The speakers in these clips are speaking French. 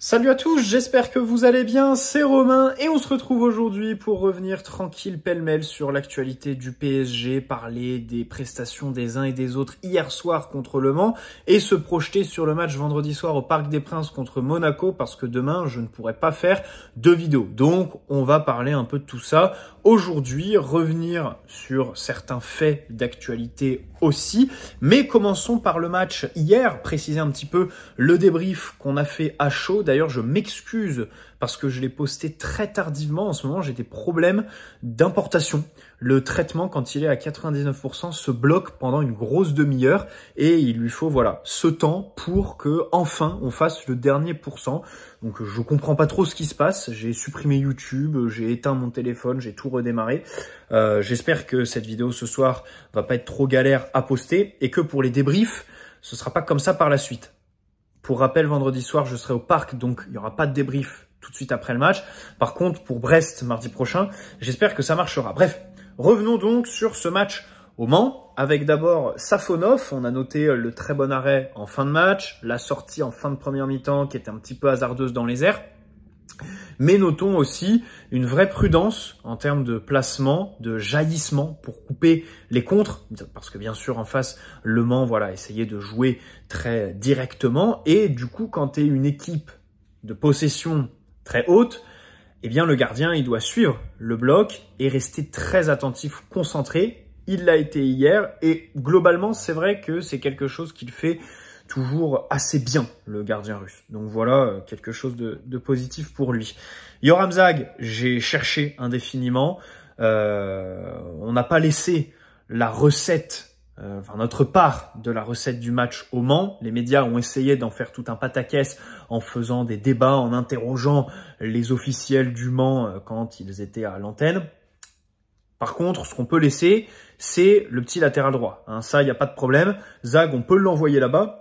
Salut à tous, j'espère que vous allez bien, c'est Romain et on se retrouve aujourd'hui pour revenir tranquille pêle-mêle sur l'actualité du PSG, parler des prestations des uns et des autres hier soir contre Le Mans et se projeter sur le match vendredi soir au Parc des Princes contre Monaco parce que demain je ne pourrai pas faire de vidéo. Donc on va parler un peu de tout ça aujourd'hui, revenir sur certains faits d'actualité aussi, mais commençons par le match hier, préciser un petit peu le débrief qu'on a fait à chaud. D'ailleurs, je m'excuse parce que je l'ai posté très tardivement. En ce moment, j'ai des problèmes d'importation. Le traitement, quand il est à 99%, se bloque pendant une grosse demi-heure et il lui faut ce temps pour que enfin on fasse le dernier pourcent. Donc, je comprends pas trop ce qui se passe. J'ai supprimé YouTube, j'ai éteint mon téléphone, j'ai tout redémarré. J'espère que cette vidéo ce soir va pas être trop galère à poster et que pour les débriefs, ce sera pas comme ça par la suite. Pour rappel, vendredi soir, je serai au parc, donc il n'y aura pas de débrief tout de suite après le match. Par contre, pour Brest, mardi prochain, j'espère que ça marchera. Bref, revenons donc sur ce match au Mans, avec d'abord Safonov. On a noté le très bon arrêt en fin de match, la sortie en fin de première mi-temps qui était un petit peu hasardeuse dans les airs. Mais notons aussi une vraie prudence en termes de placement, de jaillissement pour couper les contres. Parce que bien sûr, en face, Le Mans, essayait de jouer très directement. Et du coup, quand tu es une équipe de possession très haute, eh bien le gardien, il doit suivre le bloc et rester très attentif, concentré. Il l'a été hier et globalement, c'est vrai que c'est quelque chose qu'il fait toujours assez bien, le gardien russe. Donc voilà, quelque chose de positif pour lui. Yoram Zag, j'ai cherché indéfiniment. On n'a pas laissé la recette, notre part de la recette du match au Mans. Les médias ont essayé d'en faire tout un pataquès en faisant des débats, en interrogeant les officiels du Mans quand ils étaient à l'antenne. Par contre, ce qu'on peut laisser, c'est le petit latéral droit. Ça, il n'y a pas de problème. Zag, on peut l'envoyer là-bas.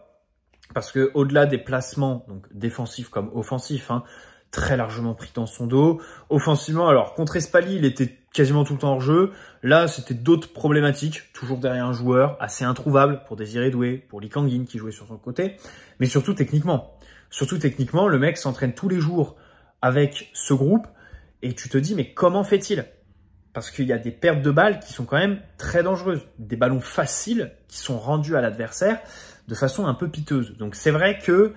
Parce que au-delà des placements, donc défensifs comme offensifs, très largement pris dans son dos. Offensivement, alors contre Espali, il était quasiment tout le temps hors jeu. Là, c'était d'autres problématiques, toujours derrière un joueur assez introuvable pour Désiré Doué, pour Lee Kang-in qui jouait sur son côté, mais surtout techniquement. Surtout techniquement, le mec s'entraîne tous les jours avec ce groupe et tu te dis mais comment fait-il ? Parce qu'il y a des pertes de balles qui sont quand même très dangereuses, des ballons faciles qui sont rendus à l'adversaire de façon un peu piteuse. Donc c'est vrai que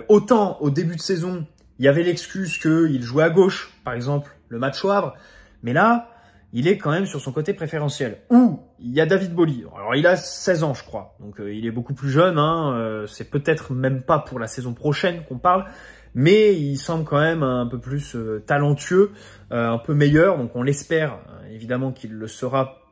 autant au début de saison, il y avait l'excuse qu'il jouait à gauche, par exemple le match au Havre, mais là, il est quand même sur son côté préférentiel. Ou il y a David Boly. Alors il a 16 ans je crois, donc il est beaucoup plus jeune, c'est peut-être même pas pour la saison prochaine qu'on parle, mais il semble quand même un peu plus talentueux, un peu meilleur, donc on l'espère évidemment qu'il le sera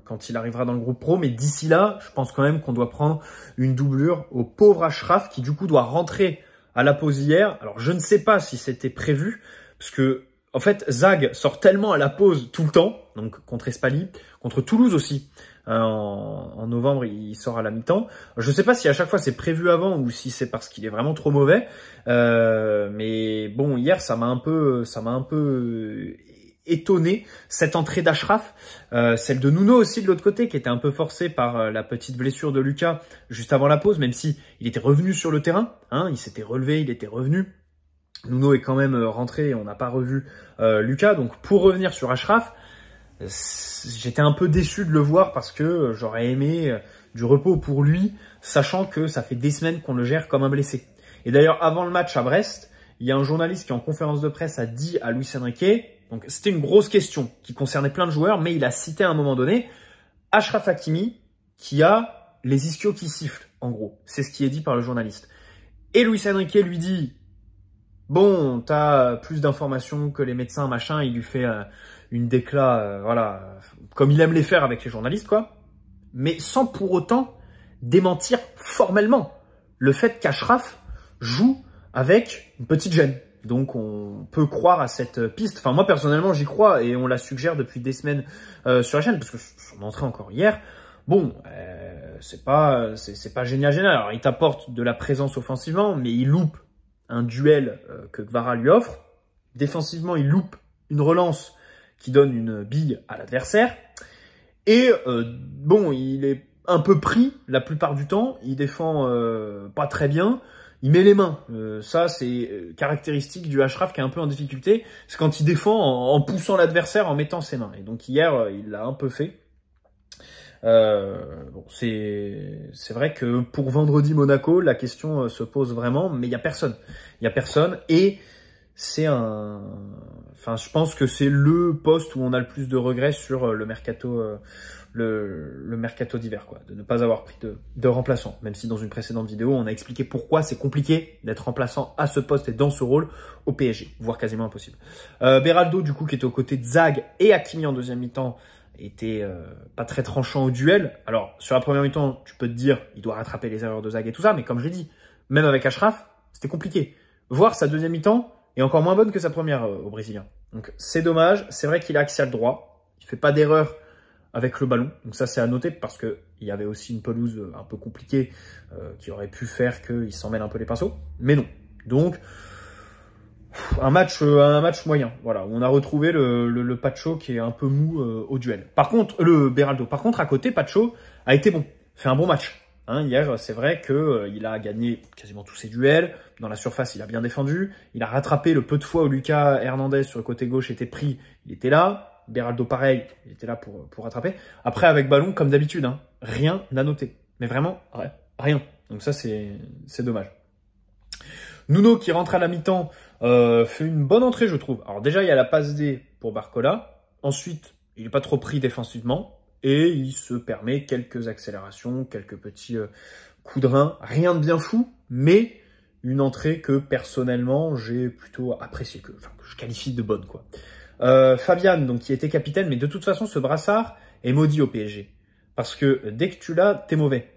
quand il arrivera dans le groupe pro, mais d'ici là, je pense quand même qu'on doit prendre une doublure au pauvre Achraf qui du coup doit rentrer à la pause hier. Alors je ne sais pas si c'était prévu, parce que en fait Zag sort tellement à la pause tout le temps, donc contre Espali, contre Toulouse aussi. En novembre, il sort à la mi-temps. Je ne sais pas si à chaque fois c'est prévu avant ou si c'est parce qu'il est vraiment trop mauvais. Mais bon, hier ça m'a un peu étonné cette entrée d'Achraf, celle de Nuno aussi de l'autre côté qui était un peu forcée par la petite blessure de Lucas juste avant la pause, même si il était revenu sur le terrain, il s'était relevé, il était revenu. Nuno est quand même rentré et on n'a pas revu Lucas. Donc pour revenir sur Achraf, j'étais un peu déçu de le voir parce que j'aurais aimé du repos pour lui, sachant que ça fait des semaines qu'on le gère comme un blessé. Et d'ailleurs, avant le match à Brest, il y a un journaliste qui en conférence de presse a dit à Luis Enrique, donc c'était une grosse question qui concernait plein de joueurs, mais il a cité à un moment donné Achraf Hakimi qui a les ischios qui sifflent, en gros. C'est ce qui est dit par le journaliste. Et Luis Enrique lui dit bon, t'as plus d'informations que les médecins, machin, il lui fait une déclat, comme il aime les faire avec les journalistes, quoi. Mais sans pour autant démentir formellement le fait qu'Achraf joue avec une petite gêne. Donc on peut croire à cette piste. Enfin moi personnellement j'y crois et on la suggère depuis des semaines sur la chaîne parce que son entrée encore hier, bon, c'est pas génial. Alors il t'apporte de la présence offensivement, mais il loupe un duel que Kvara lui offre. Défensivement, il loupe une relance qui donne une bille à l'adversaire. Et bon, il est un peu pris la plupart du temps. Il défend pas très bien. il met les mains. Ça, c'est caractéristique du Achraf qui est un peu en difficulté. C'est quand il défend en poussant l'adversaire, en mettant ses mains. Et donc hier, il l'a un peu fait. Bon, c'est vrai que pour vendredi Monaco, la question se pose vraiment, mais il y a personne. Il y a personne et c'est enfin, je pense que c'est le poste où on a le plus de regrets sur le mercato, le mercato d'hiver, quoi, de ne pas avoir pris de remplaçant. Même si dans une précédente vidéo, on a expliqué pourquoi c'est compliqué d'être remplaçant à ce poste et dans ce rôle au PSG, voire quasiment impossible. Beraldo, du coup, qui était aux côtés de Zag et Hakimi en deuxième mi-temps, était pas très tranchant au duel. Alors, sur la première mi-temps, tu peux te dire, il doit rattraper les erreurs de Zag et tout ça, mais comme je l'ai dit, même avec Achraf, c'était compliqué. Voir sa deuxième mi-temps est encore moins bonne que sa première au Brésilien. Donc, c'est dommage. C'est vrai qu'il est axial droit. Il fait pas d'erreur avec le ballon. Donc ça, c'est à noter parce que il y avait aussi une pelouse un peu compliquée qui aurait pu faire qu'il s'en mêle un peu les pinceaux. Mais non. Donc, un match moyen, voilà, où on a retrouvé le Pacho qui est un peu mou au duel. Par contre, le Beraldo, par contre, à côté, Pacho a été bon, fait un bon match. Hein, hier, c'est vrai que il a gagné quasiment tous ses duels. Dans la surface, il a bien défendu. Il a rattrapé le peu de fois où Lucas Hernandez sur le côté gauche était pris. Il était là. Beraldo, pareil, il était là pour rattraper. Après, avec ballon, comme d'habitude, hein, rien à noter. Mais vraiment, ouais, rien. Donc ça, c'est dommage. Nuno, qui rentre à la mi-temps, fait une bonne entrée, je trouve. Alors déjà, il y a la passe D pour Barcola. Ensuite, il n'est pas trop pris défensivement. Et il se permet quelques accélérations, quelques petits coups de rein. Rien de bien fou, mais une entrée que, personnellement, j'ai plutôt appréciée, que je qualifie de bonne, quoi. Fabian, donc, qui était capitaine, mais de toute façon, ce brassard est maudit au PSG. Parce que dès que tu l'as, t'es mauvais.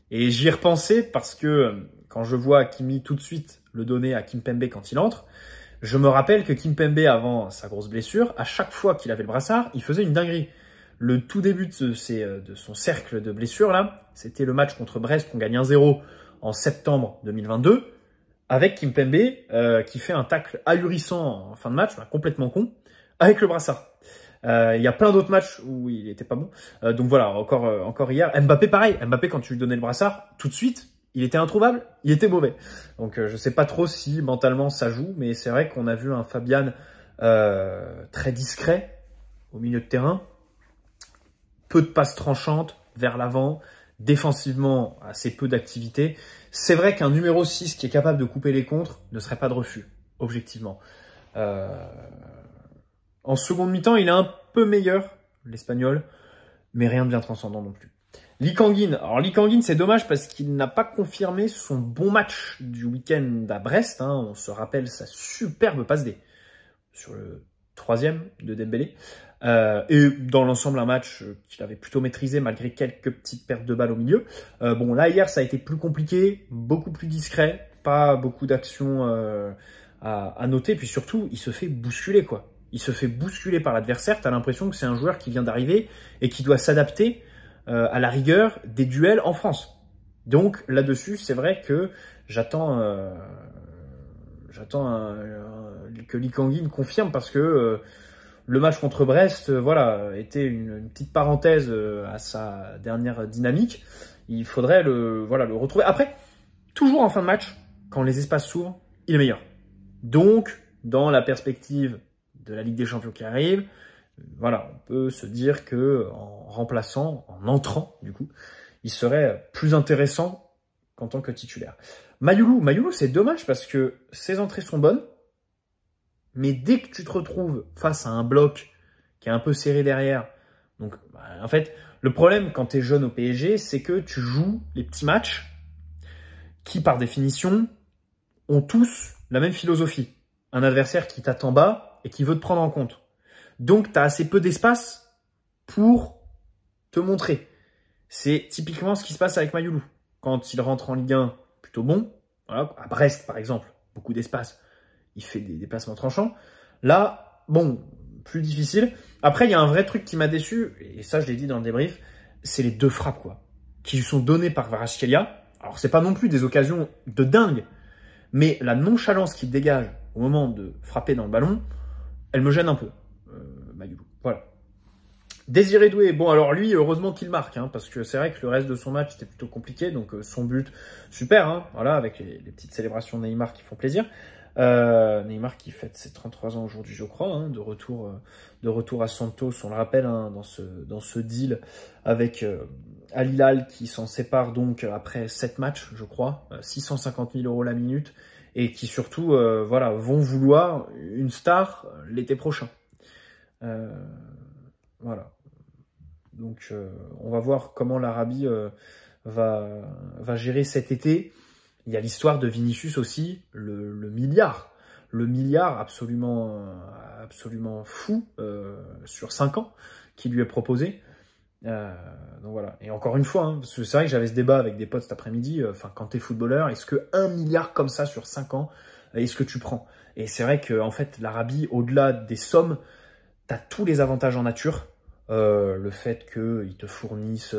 Et j'y ai repensé parce que quand je vois Hakimi tout de suite le donner à Kimpembe quand il entre, je me rappelle que Kimpembe, avant sa grosse blessure, à chaque fois qu'il avait le brassard, il faisait une dinguerie. Le tout début de son cercle de blessures, là, c'était le match contre Brest qu'on gagne 1-0 en septembre 2022, avec Kimpembe qui fait un tacle ahurissant en fin de match, complètement con, avec le brassard. Il y a plein d'autres matchs où il était pas bon. Donc voilà, encore hier. Mbappé, pareil. Mbappé, quand tu lui donnais le brassard, tout de suite, il était introuvable, il était mauvais. Donc je sais pas trop si mentalement ça joue, mais c'est vrai qu'on a vu un Fabian très discret au milieu de terrain. Peu de passes tranchantes vers l'avant, défensivement assez peu d'activité. C'est vrai qu'un numéro 6 qui est capable de couper les contres ne serait pas de refus, objectivement. En seconde mi-temps, il est un peu meilleur, l'Espagnol, mais rien de bien transcendant non plus. Lee Kang-in. Alors Lee Kang-in, c'est dommage parce qu'il n'a pas confirmé son bon match du week-end à Brest. Hein. On se rappelle sa superbe passe D sur le 3e de Dembélé. Et dans l'ensemble, un match qu'il avait plutôt maîtrisé malgré quelques petites pertes de balles au milieu. Bon, là, hier, ça a été plus compliqué, beaucoup plus discret, pas beaucoup d'actions à noter. Puis surtout, il se fait bousculer, quoi. Il se fait bousculer par l'adversaire. Tu as l'impression que c'est un joueur qui vient d'arriver et qui doit s'adapter à la rigueur des duels en France. Donc, là-dessus, c'est vrai que j'attends que Lee Kang-in confirme parce que le match contre Brest, voilà, était une petite parenthèse à sa dernière dynamique. Il faudrait le retrouver. Après, toujours en fin de match, quand les espaces s'ouvrent, il est meilleur. Donc, dans la perspective de la Ligue des Champions qui arrive, voilà, on peut se dire que en remplaçant, en entrant, du coup, il serait plus intéressant qu'en tant que titulaire. Mayoulou, c'est dommage parce que ses entrées sont bonnes, mais dès que tu te retrouves face à un bloc qui est un peu serré derrière, donc en fait, le problème quand tu es jeune au PSG, c'est que tu joues les petits matchs qui, par définition, ont tous la même philosophie. Un adversaire qui t'attend bas et qui veut te prendre en compte. Donc, tu as assez peu d'espace pour te montrer. C'est typiquement ce qui se passe avec Mayoulou. Quand il rentre en Ligue 1, plutôt bon. Voilà, à Brest, par exemple, beaucoup d'espace. Il fait des déplacements tranchants. Là, bon, plus difficile. Après, il y a un vrai truc qui m'a déçu, et ça, je l'ai dit dans le débrief, c'est les 2 frappes, quoi, qui sont données par Kvaratskhelia. Alors, c'est pas non plus des occasions de dingue, mais la nonchalance qu'il dégage au moment de frapper dans le ballon, elle me gêne un peu, Mayoulou. Voilà. Désiré Doué, bon alors lui, heureusement qu'il marque, hein, parce que c'est vrai que le reste de son match était plutôt compliqué, donc son but, super, hein, voilà, avec les petites célébrations de Neymar qui font plaisir. Neymar qui fête ses 33 ans aujourd'hui, je crois, hein, de retour à Santos, on le rappelle, hein, dans ce deal avec Al Hilal qui s'en sépare donc après 7 matchs, je crois, 650 000 € la minute, et qui surtout, voilà, vont vouloir une star l'été prochain. Voilà. Donc, on va voir comment l'Arabie va gérer cet été. Il y a l'histoire de Vinicius aussi, le milliard. Le milliard absolument fou sur 5 ans qui lui est proposé. Donc voilà. Et encore une fois, hein, parce que c'est vrai que j'avais ce débat avec des potes cet après-midi. Quand tu es footballeur, est-ce que 1 milliard comme ça sur 5 ans, est-ce que tu prends? Et c'est vrai que en fait, l'Arabie, au-delà des sommes, tu as tous les avantages en nature. Le fait qu'ils te fournissent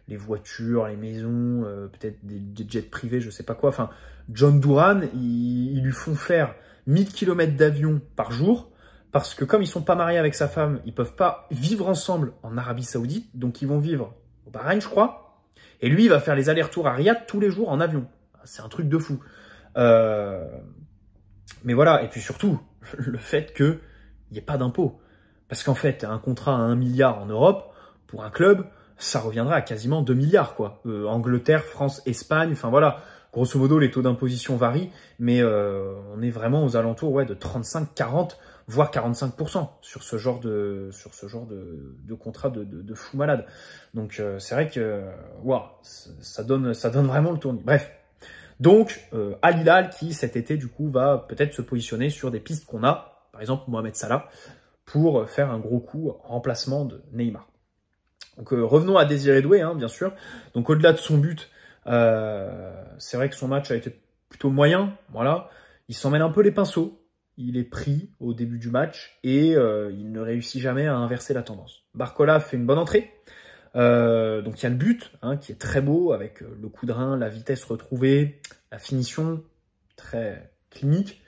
les voitures, les maisons, peut-être des jets privés, je sais pas quoi. Enfin, John Duran, ils lui font faire 1000 km d'avion par jour, parce que comme ils sont pas mariés avec sa femme, ils peuvent pas vivre ensemble en Arabie Saoudite, donc ils vont vivre au Bahreïn, je crois. Et lui, il va faire les allers-retours à Riyad tous les jours en avion. C'est un truc de fou. Mais voilà, et puis surtout, le fait qu'il n'y ait pas d'impôt. Parce qu'en fait, un contrat à 1 milliard en Europe, pour un club, ça reviendra à quasiment 2 milliards, quoi. Angleterre, France, Espagne, enfin voilà. Grosso modo, les taux d'imposition varient, mais on est vraiment aux alentours, ouais, de 35, 40, voire 45% sur ce genre de contrat de fou malade. Donc c'est vrai que, waouh, ça donne vraiment le tournis. Bref. Donc, Al Hilal qui, cet été, du coup, va peut-être se positionner sur des pistes qu'on a, par exemple Mohamed Salah, pour faire un gros coup en remplacement de Neymar. Donc revenons à Désiré Doué, hein, bien sûr. Donc au-delà de son but, c'est vrai que son match a été plutôt moyen. Voilà, il s'en mêle un peu les pinceaux. Il est pris au début du match et il ne réussit jamais à inverser la tendance. Barcola fait une bonne entrée. Donc il y a le but, hein, qui est très beau, avec le coup de rein, la vitesse retrouvée, la finition très clinique.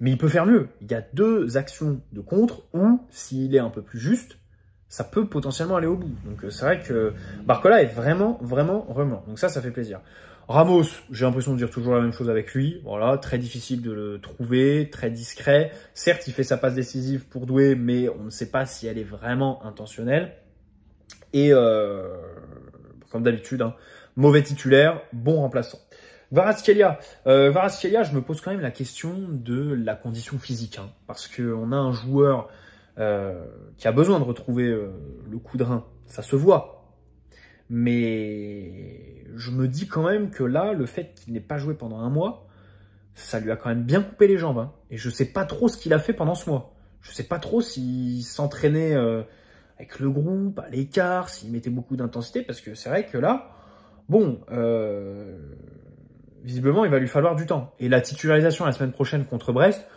Mais il peut faire mieux. Il y a 2 actions de contre où, s'il est un peu plus juste, ça peut potentiellement aller au bout. Donc c'est vrai que Barcola est vraiment. Donc ça fait plaisir. Ramos, j'ai l'impression de dire toujours la même chose avec lui. Voilà, très difficile de le trouver, très discret. Certes, il fait sa passe décisive pour Doué, mais on ne sait pas si elle est vraiment intentionnelle. Et comme d'habitude, hein, mauvais titulaire, bon remplaçant. Kvaratskhelia, je me pose quand même la question de la condition physique, hein, parce qu'on a un joueur qui a besoin de retrouver le coup de rein, ça se voit. Mais je me dis quand même que là, le fait qu'il n'ait pas joué pendant 1 mois, ça lui a quand même bien coupé les jambes. Hein. Et je sais pas trop ce qu'il a fait pendant ce mois. Je sais pas trop s'il s'entraînait avec le groupe, à l'écart, s'il mettait beaucoup d'intensité, parce que c'est vrai que là, bon... visiblement, il va lui falloir du temps. Et la titularisation la semaine prochaine contre Brest,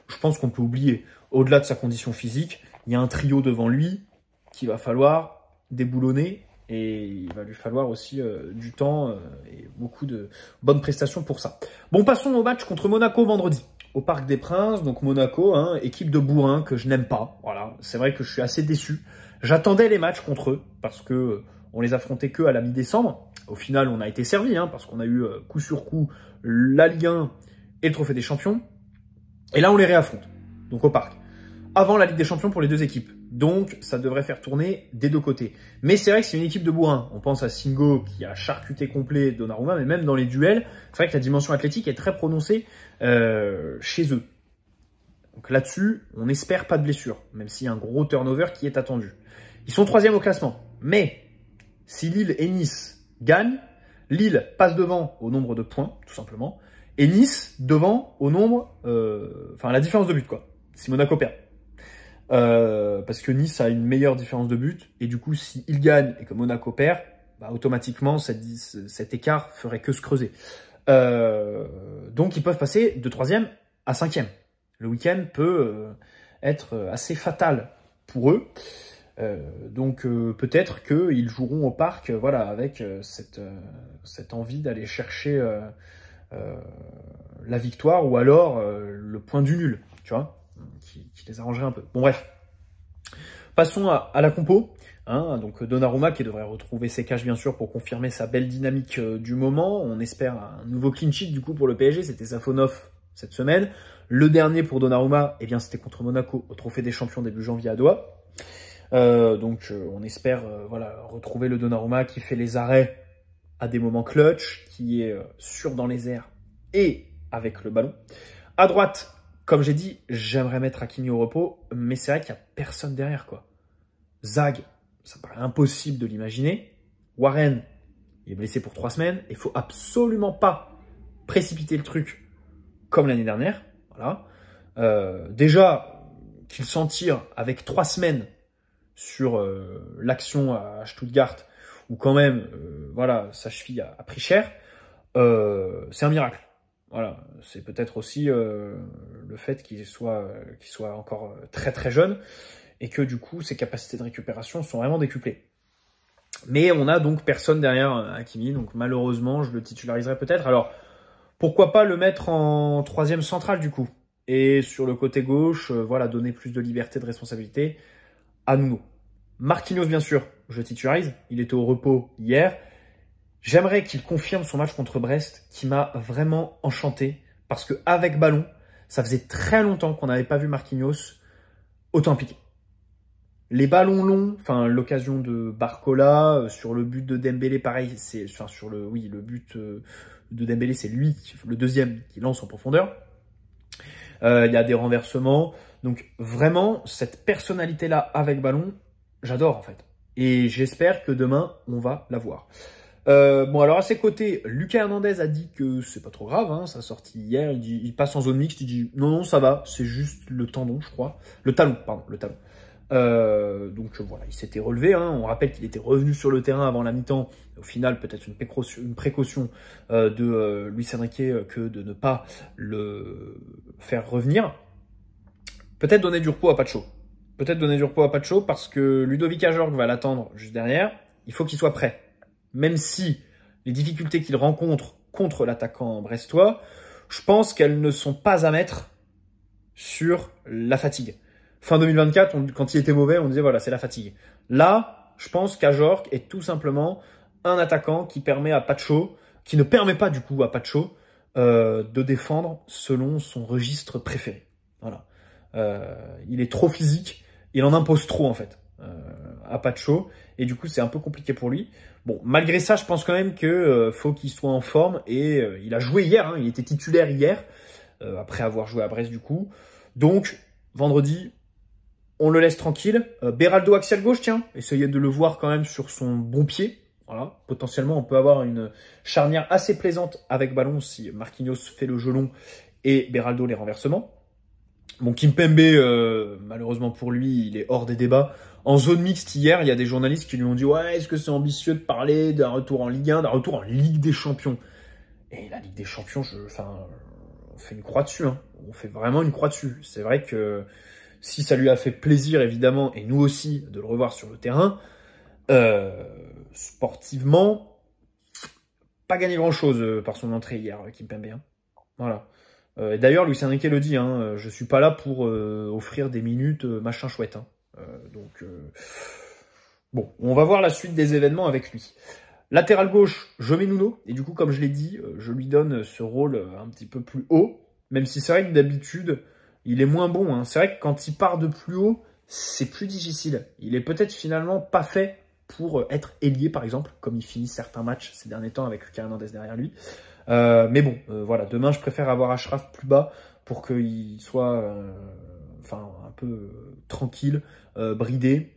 je pense qu'on peut oublier. Au-delà de sa condition physique, il y a un trio devant lui qu'il va falloir déboulonner. Et il va lui falloir aussi du temps et beaucoup de bonnes prestations pour ça. Bon, passons au match contre Monaco vendredi, au Parc des Princes. Donc Monaco, hein, équipe de bourrins que je n'aime pas. Voilà, c'est vrai que je suis assez déçu. J'attendais les matchs contre eux parce que on les affrontait que à la mi-décembre. Au final, on a été servi, hein, parce qu'on a eu coup sur coup la Ligue 1 et le Trophée des Champions. Et là, on les réaffronte, donc au Parc. Avant la Ligue des Champions pour les 2 équipes. Donc, ça devrait faire tourner des 2 côtés. Mais c'est vrai que c'est une équipe de bourrins. On pense à Singo qui a charcuté complet Donnarumma, mais même dans les duels, c'est vrai que la dimension athlétique est très prononcée chez eux. Donc là-dessus, on n'espère pas de blessure, même s'il y a un gros turnover qui est attendu. Ils sont 3e au classement. Mais si Lille et Nice gagnent, Lille passe devant au nombre de points, tout simplement, et Nice devant au nombre, enfin la différence de but, quoi, si Monaco perd. Parce que Nice a une meilleure différence de but, et du coup, s'il gagne et que Monaco perd, bah, automatiquement, cet écart ferait que se creuser. Donc, ils peuvent passer de 3e à 5e. Le week-end peut être assez fatal pour eux. Donc peut-être qu'ils joueront au Parc, voilà, avec cette envie d'aller chercher la victoire ou alors le point du nul, tu vois, qui les arrangerait un peu. Bon bref, Passons à la compo. Donc Donnarumma qui devrait retrouver ses caches bien sûr pour confirmer sa belle dynamique du moment. On espère un nouveau clean sheet du coup pour le PSG. C'était Safonov cette semaine. Le dernier pour Donnarumma, eh bien c'était contre Monaco au Trophée des Champions début janvier à Doha. On espère voilà, retrouver le Donnarumma qui fait les arrêts à des moments clutch, qui est sûr dans les airs et avec le ballon. À droite, comme j'ai dit, j'aimerais mettre Hakimi au repos, mais c'est vrai qu'il n'y a personne derrière, quoi. Zag, ça paraît impossible de l'imaginer. Warren, il est blessé pour 3 semaines. Il faut absolument pas précipiter le truc comme l'année dernière. Voilà. Déjà, qu'il s'en tire avec 3 semaines sur l'action à Stuttgart, où quand même, voilà, sa cheville a pris cher, c'est un miracle. Voilà, c'est peut-être aussi le fait qu'il soit encore très très jeune et que du coup ses capacités de récupération sont vraiment décuplées. Mais on a donc personne derrière Hakimi, donc malheureusement je le titulariserai peut-être. Alors pourquoi pas le mettre en 3e central du coup, et sur le côté gauche, voilà, donner plus de liberté, de responsabilité à Nuno. Marquinhos bien sûr, je titularise, il était au repos hier. J'aimerais qu'il confirme son match contre Brest, qui m'a vraiment enchanté, parce qu'avec ballon, ça faisait très longtemps qu'on n'avait pas vu Marquinhos autant impliqué. Les ballons longs, enfin l'occasion de Barcola, sur le but de Dembélé, pareil, le but de Dembélé, c'est lui, le deuxième, qui lance en profondeur. Il y a des renversements, donc vraiment, cette personnalité-là avec ballon, j'adore en fait. Et j'espère que demain, on va la voir. Bon, alors à ses côtés, Lucas Hernandez a dit que c'est pas trop grave, hein, ça a sorti hier, il passe en zone mixte, il dit non, ça va, c'est juste le tendon, je crois. Le talon. Donc voilà, il s'était relevé, hein, on rappelle qu'il était revenu sur le terrain avant la mi-temps. Au final, peut-être une précaution de Luis Enrique que de ne pas le faire revenir. Peut-être donner du repos à Pacho. Parce que Ludovic Ajorg va l'attendre juste derrière, il faut qu'il soit prêt. Même si les difficultés qu'il rencontre contre l'attaquant brestois, je pense qu'elles ne sont pas à mettre sur la fatigue. Fin 2024, quand il était mauvais, on disait voilà, c'est la fatigue. Là, je pense qu'Ajorg est tout simplement un attaquant qui permet à Pacho, qui ne permet pas du coup à Pacho de défendre selon son registre préféré. Voilà. Il est trop physique, il en impose trop en fait à Pacho, et du coup c'est un peu compliqué pour lui. Bon, malgré ça, je pense quand même que faut qu'il soit en forme, et il a joué hier, hein, il était titulaire hier, après avoir joué à Brest du coup. Donc, vendredi, on le laisse tranquille. Beraldo axial gauche, tiens, essayez de le voir quand même sur son bon pied. Voilà, potentiellement on peut avoir une charnière assez plaisante avec ballon si Marquinhos fait le jeu long et Beraldo les renversements. Bon, Kimpembe, malheureusement pour lui, il est hors des débats. En zone mixte hier, il y a des journalistes qui lui ont dit « Ouais, est-ce que c'est ambitieux de parler d'un retour en Ligue 1, d'un retour en Ligue des Champions ?» Et la Ligue des Champions, on fait une croix dessus. Hein. On fait vraiment une croix dessus. C'est vrai que si ça lui a fait plaisir, évidemment, et nous aussi, de le revoir sur le terrain, sportivement, pas gagné grand-chose par son entrée hier, Kimpembe. Hein. Voilà. D'ailleurs, Luis Enrique le dit, hein, je suis pas là pour offrir des minutes machin chouette. Hein. Bon, on va voir la suite des événements avec lui. Latéral gauche, je mets Nuno, et du coup, comme je l'ai dit, je lui donne ce rôle un petit peu plus haut, même si c'est vrai que d'habitude, il est moins bon. Hein. C'est vrai que quand il part de plus haut, c'est plus difficile. Il est peut-être finalement pas fait pour être ailier, par exemple, comme il finit certains matchs ces derniers temps avec Lucas Hernandez derrière lui. Mais bon, voilà, demain, je préfère avoir Achraf plus bas pour qu'il soit un peu tranquille, bridé,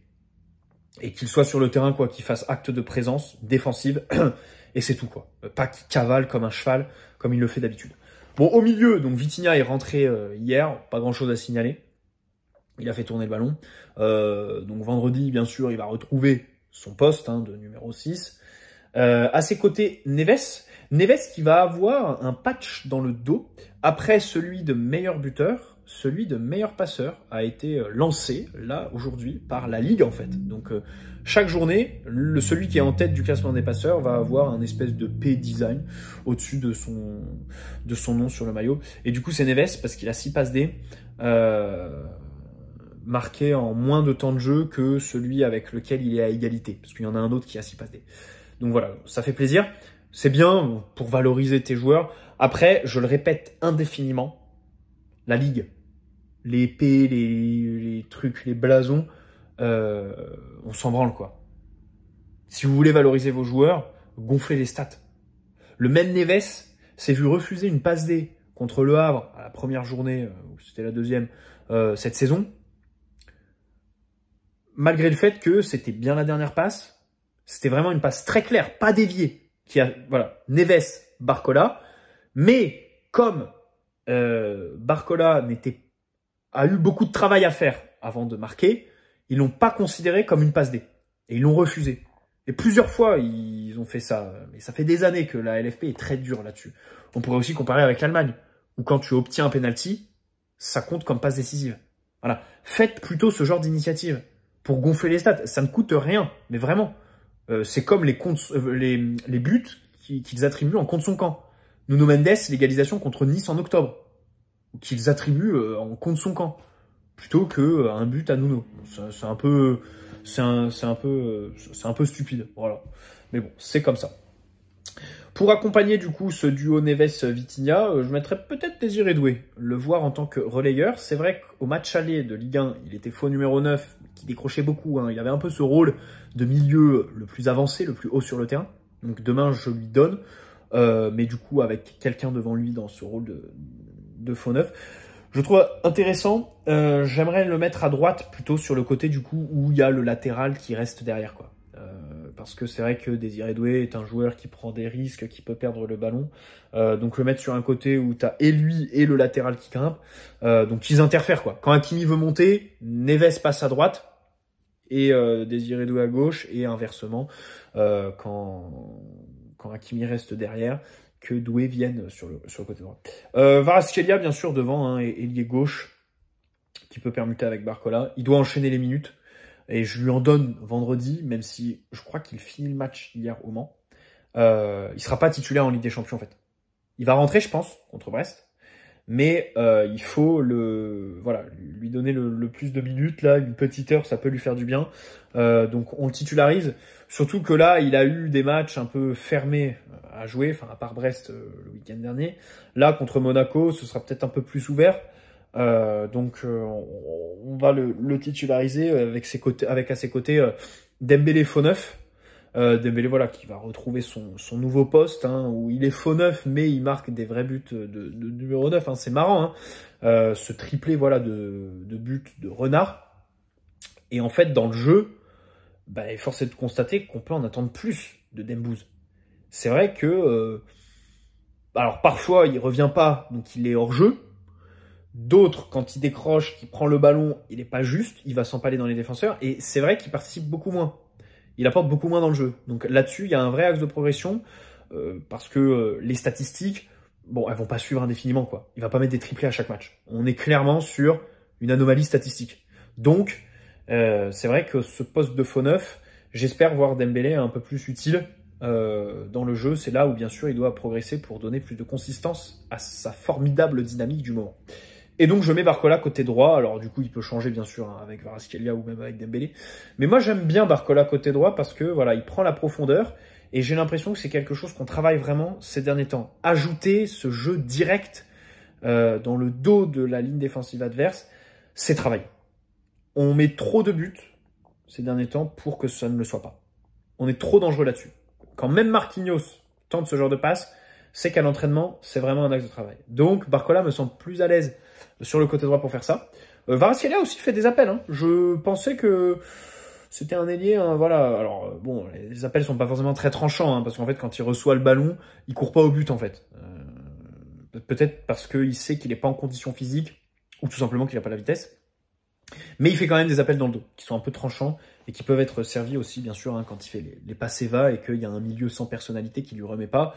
et qu'il soit sur le terrain, quoi, qu'il fasse acte de présence défensive, et c'est tout, quoi. Pas qu'il cavale comme un cheval, comme il le fait d'habitude. Bon, au milieu, donc Vitinha est rentré hier, pas grand-chose à signaler. Il a fait tourner le ballon. Donc vendredi, bien sûr, il va retrouver son poste de numéro 6. À ses côtés, Neves qui va avoir un patch dans le dos. Après celui de meilleur buteur, celui de meilleur passeur a été lancé, là, aujourd'hui, par la Ligue, en fait. Donc, chaque journée, celui qui est en tête du classement des passeurs va avoir un espèce de P-design au-dessus de son nom sur le maillot. Et du coup, c'est Neves, parce qu'il a 6 passes D. marqué en moins de temps de jeu que celui avec lequel il est à égalité, parce qu'il y en a un autre qui a 6 passes D. Donc voilà, ça fait plaisir. C'est bien pour valoriser tes joueurs. Après, je le répète indéfiniment, la Ligue, les épées, les trucs, les blasons, on s'en branle, quoi. Si vous voulez valoriser vos joueurs, gonflez les stats. Le même Neves s'est vu refuser une passe D contre Le Havre à la première journée, ou c'était la deuxième, cette saison. Malgré le fait que c'était bien la dernière passe, c'était vraiment une passe très claire, pas déviée. Voilà, Neves, Barcola. Mais comme Barcola a eu beaucoup de travail à faire avant de marquer, ils l'ont pas considéré comme une passe D. Et ils l'ont refusé. Et plusieurs fois, ils ont fait ça. Mais ça fait des années que la LFP est très dure là-dessus. On pourrait aussi comparer avec l'Allemagne, où quand tu obtiens un penalty, ça compte comme passe décisive. Voilà. Faites plutôt ce genre d'initiative pour gonfler les stats. Ça ne coûte rien, mais vraiment. C'est comme les buts qu'ils attribuent en contre son camp. Nuno Mendes, l'égalisation contre Nice en octobre, qu'ils attribuent en contre son camp, plutôt qu'un but à Nuno. C'est un peu stupide, voilà. Mais bon, c'est comme ça. Pour accompagner du coup ce duo Neves-Vitinha, je mettrais peut-être Désiré Doué, le voir en tant que relayeur. C'est vrai qu'au match aller de Ligue 1, il était faux numéro 9, qui décrochait beaucoup. Il avait un peu ce rôle de milieu le plus avancé, le plus haut sur le terrain. Donc demain, je lui donne. Mais du coup, avec quelqu'un devant lui dans ce rôle de faux neuf. Je trouve intéressant. J'aimerais le mettre à droite, plutôt sur le côté du coup où il y a le latéral qui reste derrière, quoi. Parce que c'est vrai que Désiré Doué est un joueur qui prend des risques, qui peut perdre le ballon. Donc le mettre sur un côté où tu as et lui et le latéral qui grimpe. Donc ils interfèrent, quoi. Quand Hakimi veut monter, Neves passe à droite et Désiré Doué à gauche, et inversement quand Hakimi reste derrière, que Doué vienne sur le côté droit. Kvaratskhelia, bien sûr, devant, ailier gauche, qui peut permuter avec Barcola. Il doit enchaîner les minutes. Et je lui en donne vendredi, même si je crois qu'il finit le match hier au Mans. Il sera pas titulaire en Ligue des Champions, en fait. Il va rentrer, je pense, contre Brest. Mais il faut lui donner le plus de minutes. Là, une petite heure, ça peut lui faire du bien. Donc on le titularise. Surtout que là, il a eu des matchs un peu fermés à jouer, enfin à part Brest le week-end dernier. Là, contre Monaco, ce sera peut-être un peu plus ouvert. Donc on va le titulariser avec à ses côtés Dembélé faux neuf. Dembélé, voilà, qui va retrouver son nouveau poste, où il est faux neuf, mais il marque des vrais buts de numéro 9. C'est marrant, ce triplé, voilà, de buts de renard. Et en fait, dans le jeu, force est de constater qu'on peut en attendre plus de Dembouz. C'est vrai que, alors parfois il revient pas, donc il est hors jeu. D'autres, quand il décroche, qu'il prend le ballon, il n'est pas juste, il va s'empaler dans les défenseurs. Et c'est vrai qu'il participe beaucoup moins. Il apporte beaucoup moins dans le jeu. Donc là-dessus, il y a un vrai axe de progression, parce que les statistiques, bon, elles vont pas suivre indéfiniment, quoi. Il va pas mettre des triplés à chaque match. On est clairement sur une anomalie statistique. Donc, c'est vrai que ce poste de faux neuf, j'espère voir Dembélé un peu plus utile dans le jeu. C'est là où, bien sûr, il doit progresser pour donner plus de consistance à sa formidable dynamique du moment. Et donc, je mets Barcola côté droit. Alors, du coup, il peut changer, bien sûr, avec Kvaratskhelia ou même avec Dembélé. Mais moi, j'aime bien Barcola côté droit parce que, voilà, il prend la profondeur. Et j'ai l'impression que c'est quelque chose qu'on travaille vraiment ces derniers temps. Ajouter ce jeu direct dans le dos de la ligne défensive adverse, c'est travailler. On met trop de buts ces derniers temps pour que ça ne le soit pas. On est trop dangereux là-dessus. Quand même Marquinhos tente ce genre de passe, c'est qu'à l'entraînement, c'est vraiment un axe de travail. Donc, Barcola me semble plus à l'aise sur le côté droit pour faire ça. Kvaratskhelia aussi fait des appels. Je pensais que c'était un ailier, voilà. Alors, bon, les appels sont pas forcément très tranchants, parce qu'en fait, quand il reçoit le ballon, il court pas au but, en fait. Peut-être parce qu'il sait qu'il n'est pas en condition physique, ou tout simplement qu'il n'a pas la vitesse. Mais il fait quand même des appels dans le dos, qui sont un peu tranchants, et qui peuvent être servis aussi, bien sûr, quand il fait les passes va et qu'il y a un milieu sans personnalité qui lui remet pas.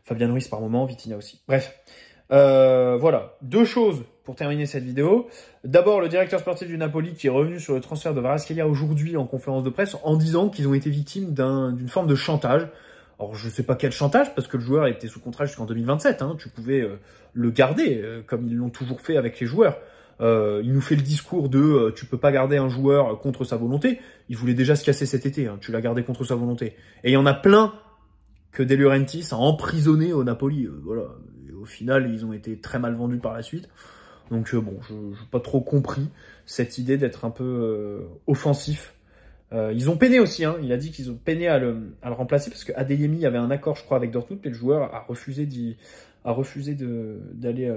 Fabien Ruiz par moment, Vitinha aussi. Bref, voilà, 2 choses pour terminer cette vidéo. D'abord, le directeur sportif du Napoli qui est revenu sur le transfert de Kvaratskhelia aujourd'hui en conférence de presse en disant qu'ils ont été victimes d'une forme de chantage. Alors, je sais pas quel chantage, parce que le joueur était sous contrat jusqu'en 2027. Tu pouvais le garder, comme ils l'ont toujours fait avec les joueurs. Il nous fait le discours de tu peux pas garder un joueur contre sa volonté. Il voulait déjà se casser cet été, hein, tu l'as gardé contre sa volonté. Et il y en a plein que De Laurentiis a emprisonné au Napoli. Voilà. Et au final, ils ont été très mal vendus par la suite. Donc bon, je n'ai pas trop compris cette idée d'être un peu offensif. Ils ont peiné aussi, hein. Il a dit qu'ils ont peiné à le remplacer parce que Adeyemi avait un accord, je crois, avec Dortmund, mais le joueur a refusé d'aller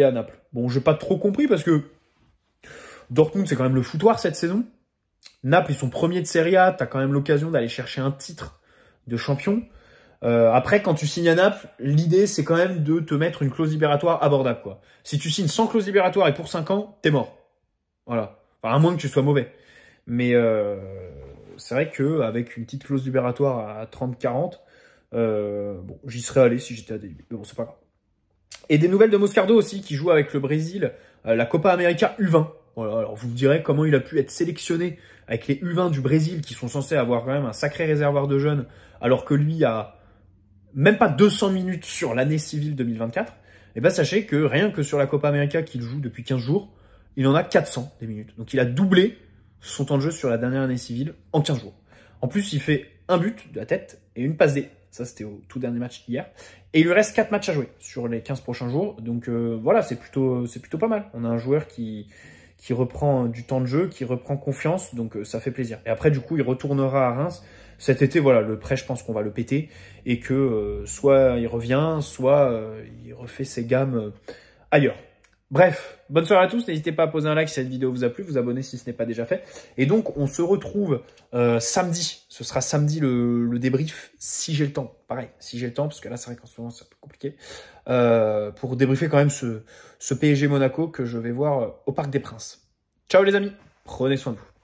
à Naples. Bon, j'ai pas trop compris parce que Dortmund, c'est quand même le foutoir cette saison. Naples, ils sont premiers de Serie A, t'as quand même l'occasion d'aller chercher un titre de champion. Après, quand tu signes à Naples, l'idée, c'est quand même de te mettre une clause libératoire abordable, quoi. Si tu signes sans clause libératoire et pour 5 ans, t'es mort. Voilà. Enfin, à moins que tu sois mauvais. Mais c'est vrai qu'avec une petite clause libératoire à 30-40, bon, j'y serais allé si j'étais à des... Mais bon, c'est pas grave. Et des nouvelles de Moscardo aussi, qui joue avec le Brésil, la Copa América U20. Voilà, alors vous me direz comment il a pu être sélectionné avec les U20 du Brésil, qui sont censés avoir quand même un sacré réservoir de jeunes, alors que lui a même pas 200 minutes sur l'année civile 2024. Et ben sachez que rien que sur la Copa América qu'il joue depuis 15 jours, il en a 400 des minutes. Donc il a doublé son temps de jeu sur la dernière année civile en 15 jours. En plus, il fait un but de la tête et une passe D. Ça, c'était au tout dernier match hier. Et il lui reste 4 matchs à jouer sur les 15 prochains jours. Donc voilà, c'est plutôt pas mal. On a un joueur qui reprend du temps de jeu, qui reprend confiance. Donc ça fait plaisir. Et après, du coup, il retournera à Reims. Cet été, voilà, le prêt, je pense qu'on va le péter. Et que soit il revient, soit il refait ses gammes ailleurs. Bref, bonne soirée à tous. N'hésitez pas à poser un like si cette vidéo vous a plu, vous abonner si ce n'est pas déjà fait. Et donc, on se retrouve samedi. Ce sera samedi le débrief, si j'ai le temps. Pareil, si j'ai le temps, parce que là, c'est vrai qu'en ce moment, c'est un peu compliqué. Pour débriefer quand même ce PSG Monaco que je vais voir au Parc des Princes. Ciao les amis, prenez soin de vous.